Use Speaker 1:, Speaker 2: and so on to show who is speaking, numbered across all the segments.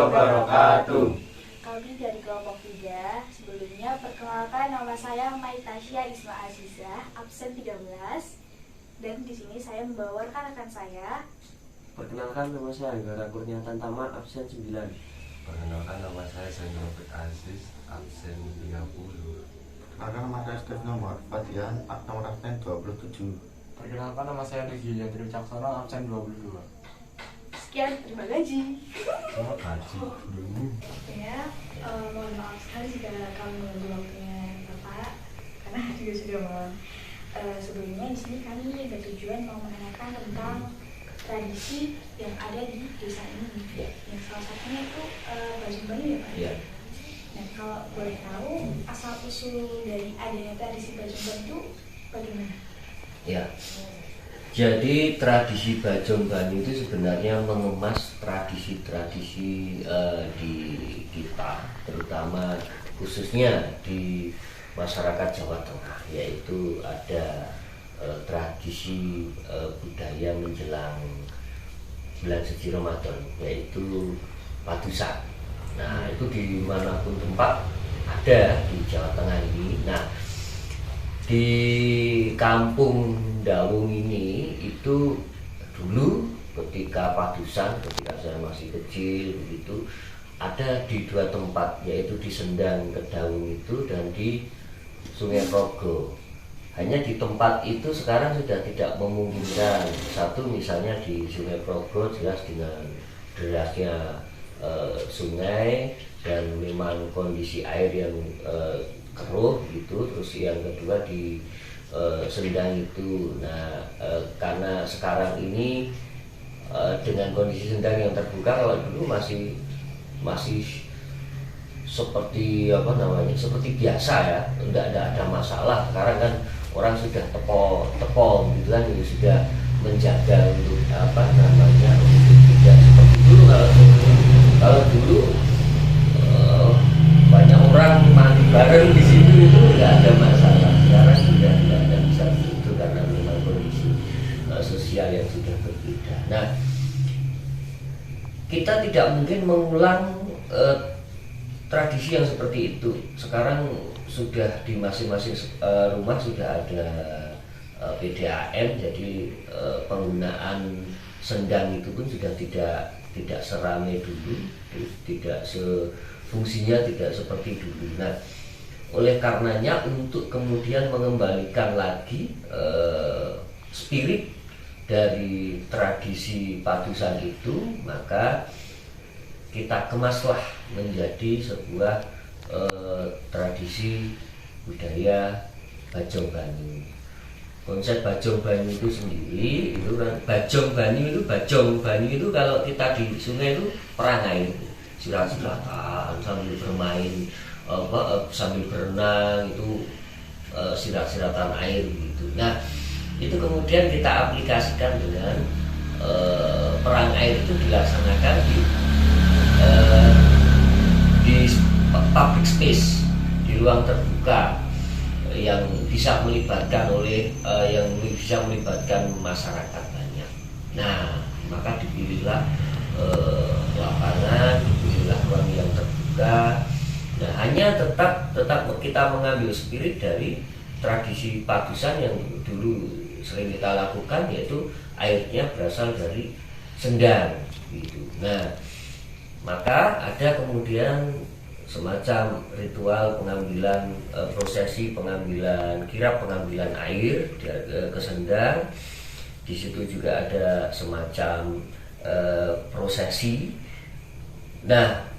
Speaker 1: wabarakatuh.
Speaker 2: Kami dari kelompok 3. Sebelumnya perkenalkan, nama saya Maitasya Isma Azizah, absen 13. Dan di sini saya membawa rekan-rekan saya.
Speaker 3: Perkenalkan, nama saya Anggara Kurniatan Tama, absen 9.
Speaker 4: Perkenalkan, nama saya Zainul Robert Aziz, absen 30.
Speaker 1: Perkenalkan, nama saya Stefano Muhammad Fadian, nomor absen 27.
Speaker 5: Perkenalkan, nama saya Rigi Yadri Caksono, absen 22.
Speaker 2: Sekian, terima gaji.
Speaker 4: Terima kasih.
Speaker 2: Ya, mohon maaf sekali jika kami mengambil waktunya Bapak, karena juga sudah malam. Sebelumnya di sini kami bertujuan mau menanyakan tentang tradisi yang ada di desa ini. Yang salah satunya itu Bajing Banyu ya Pak?
Speaker 3: Iya.
Speaker 2: Nah, kalau boleh tahu asal usul dari adanya tradisi Bajing Banyu itu bagaimana?
Speaker 3: Ya. Jadi tradisi Bajong Banyu itu sebenarnya mengemas tradisi-tradisi di kita, terutama khususnya di masyarakat Jawa Tengah, yaitu ada tradisi budaya menjelang bulan suci Ramadan, yaitu padusan. Nah, itu dimanapun tempat ada di Jawa Tengah ini. Nah, di kampung Dawung ini itu dulu ketika padusan, ketika saya masih kecil begitu, ada di 2 tempat, yaitu di Sendang Kedawung itu dan di Sungai Progo. Hanya di tempat itu sekarang sudah tidak memungkinkan. Satu misalnya di Sungai Progo jelas dengan derasnya sungai dan memang kondisi air yang keruh gitu. Terus yang kedua di Sendang itu, nah karena sekarang ini dengan kondisi Sendang yang terbuka, kalau dulu masih seperti seperti biasa ya, tidak ada masalah. Sekarang kan orang sudah tepol gitu kan, sudah menjaga untuk untuk tidak seperti dulu. Kalau dulu banyak orang mandi bareng di situ itu tidak ada masalah. Sekarang sudah tidak ada bisa itu karena memang kondisi sosial yang sudah berbeda. Nah, kita tidak mungkin mengulang tradisi yang seperti itu. Sekarang sudah di masing-masing rumah sudah ada PDAM, jadi penggunaan sendang itu pun sudah tidak seramai dulu, fungsinya tidak seperti dulu. Nah, oleh karenanya untuk kemudian mengembalikan lagi spirit dari tradisi padusan itu, maka kita kemaslah menjadi sebuah tradisi budaya Bajong Banyu. Konsep Bajong Banyu itu sendiri itu kan, Bajong Banyu itu kalau kita di sungai itu perangai, sirat-siratan sambil bermain, sambil berenang itu, sirat-siratan air gitu. Nah, itu kemudian kita aplikasikan dengan perang air itu dilaksanakan di public space, di ruang terbuka yang bisa melibatkan masyarakat banyak. Nah, maka dipilihlah lapangan, dipilihlah ruang yang terbuka. Nah, hanya tetap kita mengambil spirit dari tradisi padusan yang dulu sering kita lakukan, yaitu airnya berasal dari sendang gitu. Nah, maka ada kemudian semacam ritual pengambilan, prosesi pengambilan, kirap pengambilan air ke sendang. Di situ juga ada semacam prosesi. Nah,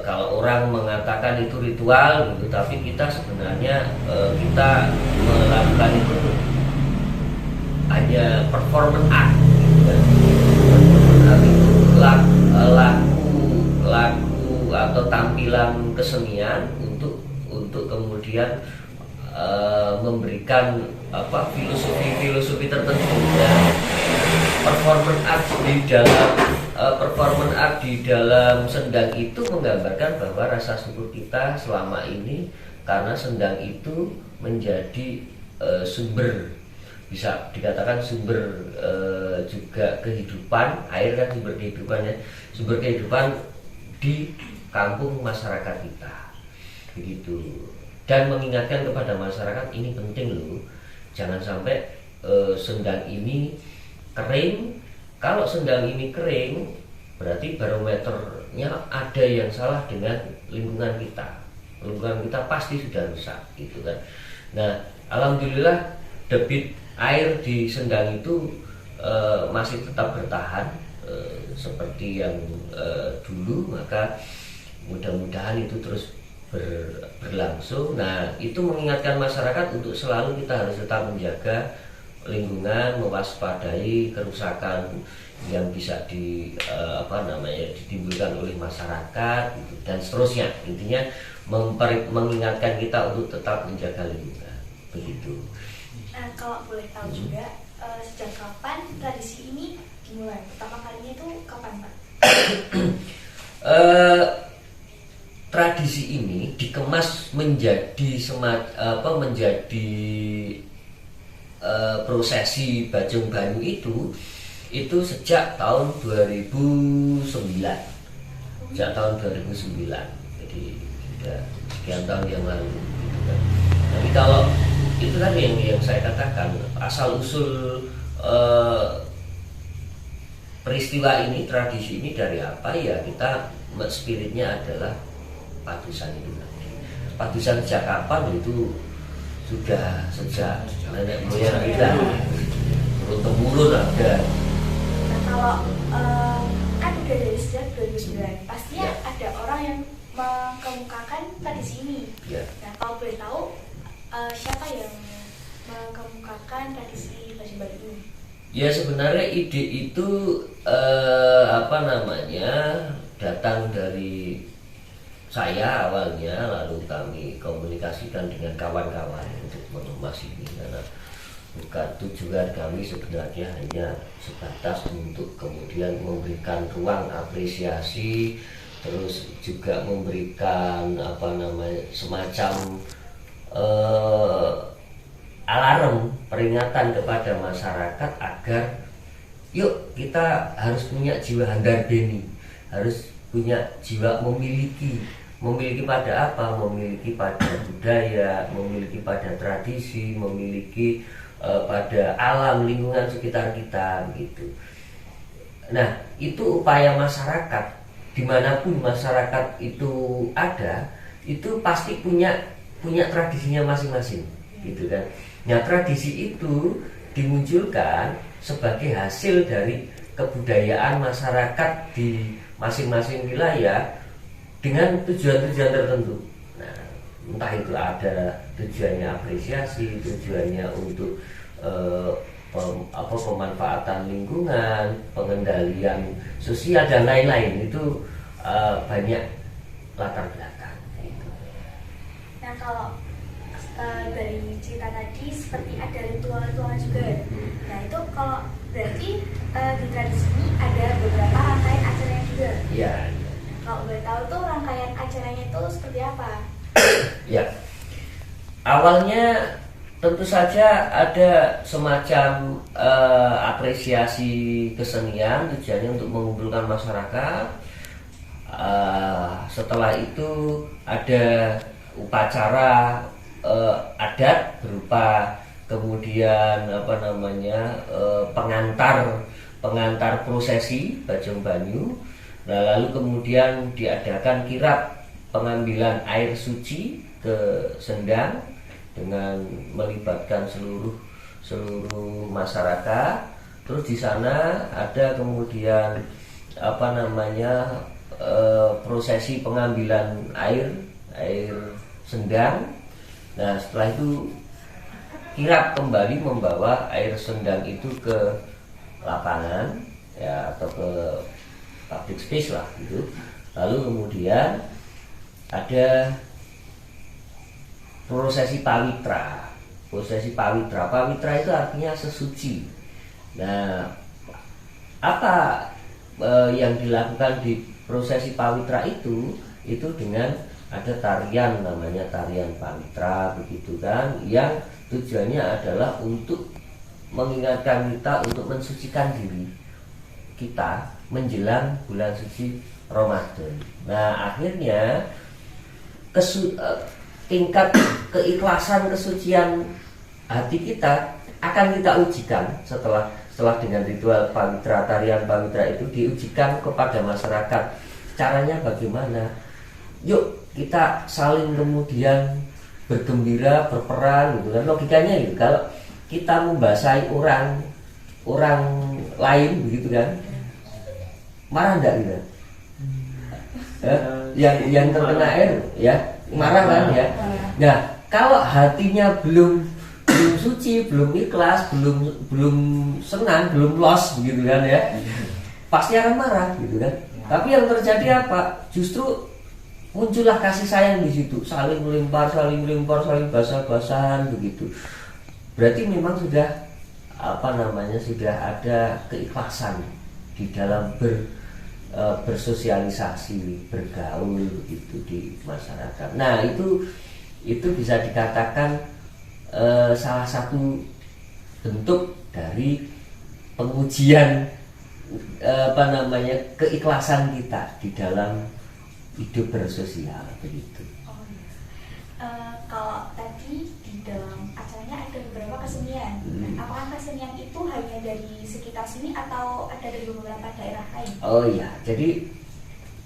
Speaker 3: kalau orang mengatakan itu ritual gitu, tapi kita sebenarnya kita melakukan itu hanya performance art gitu kan. Performance art itu laku atau tampilan kesenian untuk kemudian memberikan filosofi tertentu. Dan performance art di dalam sendang itu menggambarkan bahwa rasa syukur kita selama ini karena sendang itu menjadi sumber, bisa dikatakan sumber juga kehidupan. Air kan sumber kehidupan ya, sumber kehidupan di kampung masyarakat kita, begitu. Dan mengingatkan kepada masyarakat ini penting loh, jangan sampai sendang ini kering. Kalau sendang ini kering, berarti barometernya ada yang salah dengan lingkungan kita. Lingkungan kita pasti sudah rusak, gitu kan. Nah, alhamdulillah debit air di sendang itu masih tetap bertahan seperti yang dulu, maka mudah-mudahan itu terus berlangsung. Nah, itu mengingatkan masyarakat untuk selalu kita harus tetap menjaga lingkungan, mewaspadai kerusakan yang bisa ditimbulkan oleh masyarakat gitu, dan seterusnya. Intinya mengingatkan kita untuk tetap menjaga lingkungan, begitu.
Speaker 2: Nah, kalau boleh tahu juga sejak kapan tradisi ini dimulai? Pertama kalinya itu kapan, Pak?
Speaker 3: Tradisi ini dikemas menjadi menjadi prosesi Bajong Banyu itu sejak tahun 2009. Sejak tahun 2009. Jadi sudah sekian tahun yang lalu gitu kan. Tapi kalau itu kan yang saya katakan, asal usul peristiwa ini, tradisi ini dari apa ya, kita spiritnya adalah padusan itu nanti. Padusan sejak kapan itu sudah sejak nenek moyang kita, turun temurun ada.
Speaker 2: Nah, kalau kan udah dari sejak 2009, pastinya
Speaker 3: Ya.
Speaker 2: ada orang yang mengemukakan tradisi ini.
Speaker 3: Ya.
Speaker 2: Nah, kalau boleh tahu siapa yang mengemukakan tradisi Bajong Banyu ini?
Speaker 3: Ya, sebenarnya ide itu datang dari saya awalnya, lalu kami komunikasikan dengan kawan-kawan untuk mengemas ini, karena bukan tujuan kami sebenarnya hanya sebatas untuk kemudian memberikan ruang apresiasi, terus juga memberikan semacam alarm, peringatan kepada masyarakat agar yuk kita harus punya jiwa handarbeni, harus punya jiwa memiliki pada apa? Memiliki pada budaya, memiliki pada tradisi, memiliki pada alam lingkungan sekitar kita, begitu. Nah, itu upaya masyarakat, dimanapun masyarakat itu ada, itu pasti punya tradisinya masing-masing, gitu kan. Nah, tradisi itu dimunculkan sebagai hasil dari kebudayaan masyarakat di masing-masing wilayah dengan tujuan-tujuan tertentu. Nah, entah itu ada tujuannya apresiasi, tujuannya untuk pemanfaatan lingkungan, pengendalian sosial dan lain-lain, itu banyak latar belakang. Gitu.
Speaker 2: Nah, kalau dari cerita tadi seperti ada ritual-ritual juga. Nah, itu kalau berarti di tradisi ini ada beberapa rangkaian acaranya juga.
Speaker 3: Ya.
Speaker 2: Kalau boleh tahu tuh rangkaian acaranya itu seperti apa?
Speaker 3: Ya. Awalnya tentu saja ada semacam apresiasi kesenian, tujuannya untuk mengumpulkan masyarakat. Setelah itu ada upacara adat berupa kemudian pengantar prosesi Bajong Banyu. Nah, lalu kemudian diadakan kirap pengambilan air suci ke sendang dengan melibatkan seluruh masyarakat. Terus di sana ada kemudian prosesi pengambilan air sendang. Nah, setelah itu kirap kembali membawa air sendang itu ke lapangan ya, atau ke public space lah gitu. Lalu kemudian ada prosesi pawitra. Pawitra itu artinya sesuci. Nah, apa yang dilakukan di prosesi pawitra itu dengan ada tarian, namanya tarian pawitra, begitu kan, yang tujuannya adalah untuk mengingatkan kita untuk mensucikan diri kita menjelang bulan suci Ramadan. Nah, akhirnya tingkat keikhlasan kesucian hati kita akan kita ujikan setelah dengan ritual pawitra, tarian pawitra itu diujikan kepada masyarakat. Caranya bagaimana? Yuk kita saling kemudian bergembira, berperan gitu kan. Logikanya gitu, kalau kita membasahi orang lain begitu kan, marah enggak gitu? Yang terkena air ya marah kan ya. Nah, kalau hatinya belum suci, belum ikhlas, belum senang, belum los begitu kan ya, pasti akan marah gitu kan. Tapi yang terjadi apa? Justru muncullah kasih sayang di situ, saling melempar, saling basah-basahan begitu. Berarti memang sudah sudah ada keikhlasan di dalam bersosialisasi, bergaul begitu di masyarakat. Nah, itu bisa dikatakan salah satu bentuk dari pengujian keikhlasan kita di dalam hidup bersosial begitu.
Speaker 2: Oh, kalau tadi di dalam acaranya ada beberapa kesenian. Apakah kesenian itu hanya dari sekitar sini atau ada dari beberapa daerah lain?
Speaker 3: Oh iya, jadi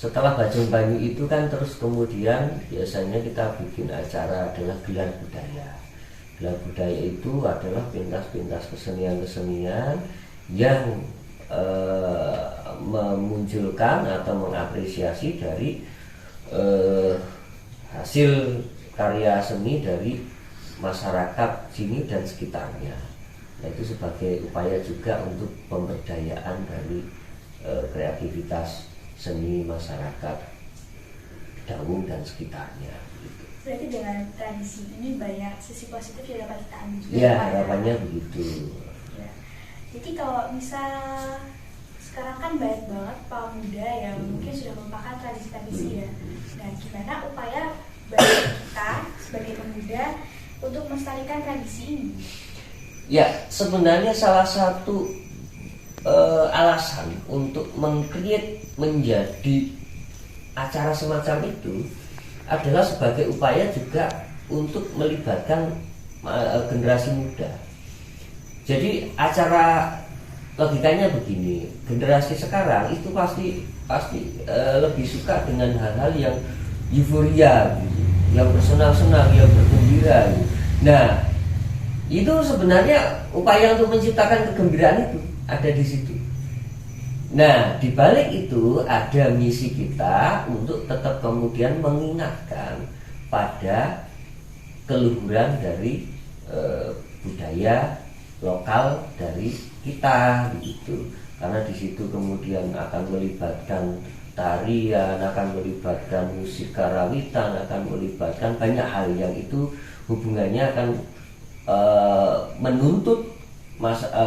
Speaker 3: setelah Bajong Banyu itu kan terus kemudian biasanya kita bikin acara adalah gelar budaya. Gelar budaya itu adalah pentas-pentas kesenian-kesenian yang memunculkan atau mengapresiasi dari hasil karya seni dari masyarakat sini dan sekitarnya. Nah, itu sebagai upaya juga untuk pemberdayaan dari kreativitas seni masyarakat Dawung dan sekitarnya. Gitu.
Speaker 2: Berarti dengan tradisi ini banyak sisi positif yang dapat kita ambil.
Speaker 3: Ya, harapannya begitu.
Speaker 2: Ya. Jadi kalau misal sekarang kan banyak banget pemuda yang mungkin sudah melupakan tradisi-tradisi ya. Nah, gimana upaya bagi kita sebagai pemuda untuk melestarikan tradisi ini?
Speaker 3: Ya, sebenarnya salah satu alasan untuk meng-create menjadi acara semacam itu adalah sebagai upaya juga untuk melibatkan generasi muda. Jadi acara logikanya begini, generasi sekarang itu pasti lebih suka dengan hal-hal yang euforia gitu, yang bersenang-senang, yang bergembira gitu. Nah, itu sebenarnya upaya untuk menciptakan kegembiraan itu ada di situ. Nah, di balik itu ada misi kita untuk tetap kemudian mengingatkan pada keluhuran dari budaya lokal dari kita gitu. Karena di situ kemudian akan melibatkan tarian, akan melibatkan musik karawitan, akan melibatkan banyak hal yang itu hubungannya akan menuntut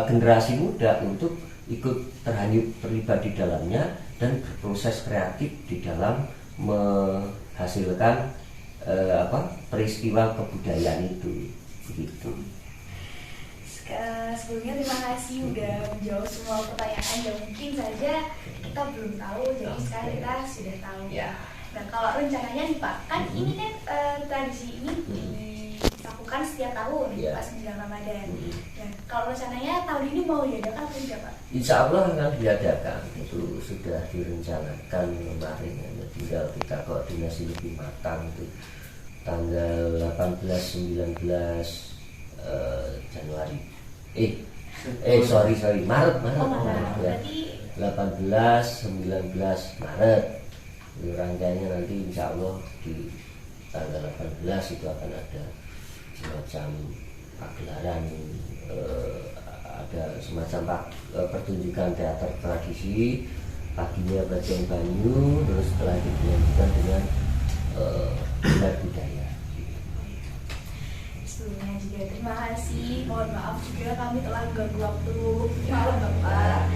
Speaker 3: generasi muda untuk ikut terhanyut terlibat di dalamnya dan berproses kreatif di dalam menghasilkan peristiwa kebudayaan itu begitu.
Speaker 2: Sebelumnya terima kasih udah menjawab semua pertanyaan yang mungkin saja kita belum tahu, jadi sekarang kita sudah tahu.
Speaker 3: Ya.
Speaker 2: Nah, kalau rencananya nih Pak, kan ini kan tradisi ini dilakukan setiap tahun pas menjelang Ramadan. Nah, kalau rencananya tahun ini mau diadakan atau tidak Pak?
Speaker 3: Insya Allah akan diadakan, itu sudah direncanakan kemarin, tinggal kita koordinasi lebih matang itu tanggal 18-19 Januari. Maret ya. 18-19 Maret. Rangkaiannya nanti insya Allah di tanggal 18 itu akan ada semacam pagelaran, ada semacam pertunjukan teater tradisi, paginya Bajong Banyu, terus setelah itu dilanjutkan dengan gelar budaya.
Speaker 2: Sebelumnya juga terima kasih, mohon maaf juga kami telah ganggu waktu malam Bapak.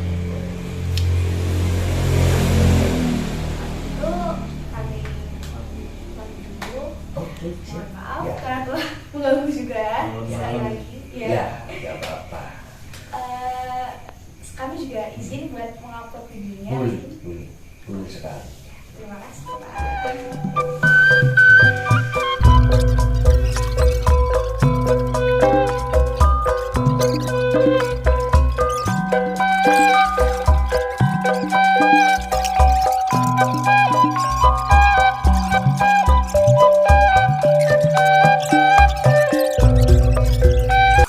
Speaker 2: Itu kami pamit dulu.
Speaker 3: Oke,
Speaker 2: Mohon maaf
Speaker 3: ya.
Speaker 2: karena telah mengganggu juga sekali lagi.
Speaker 3: Ya, tidak apa-apa.
Speaker 2: Kami juga izin buat upload videonya.
Speaker 3: Full sekali.
Speaker 2: Terima kasih Pak.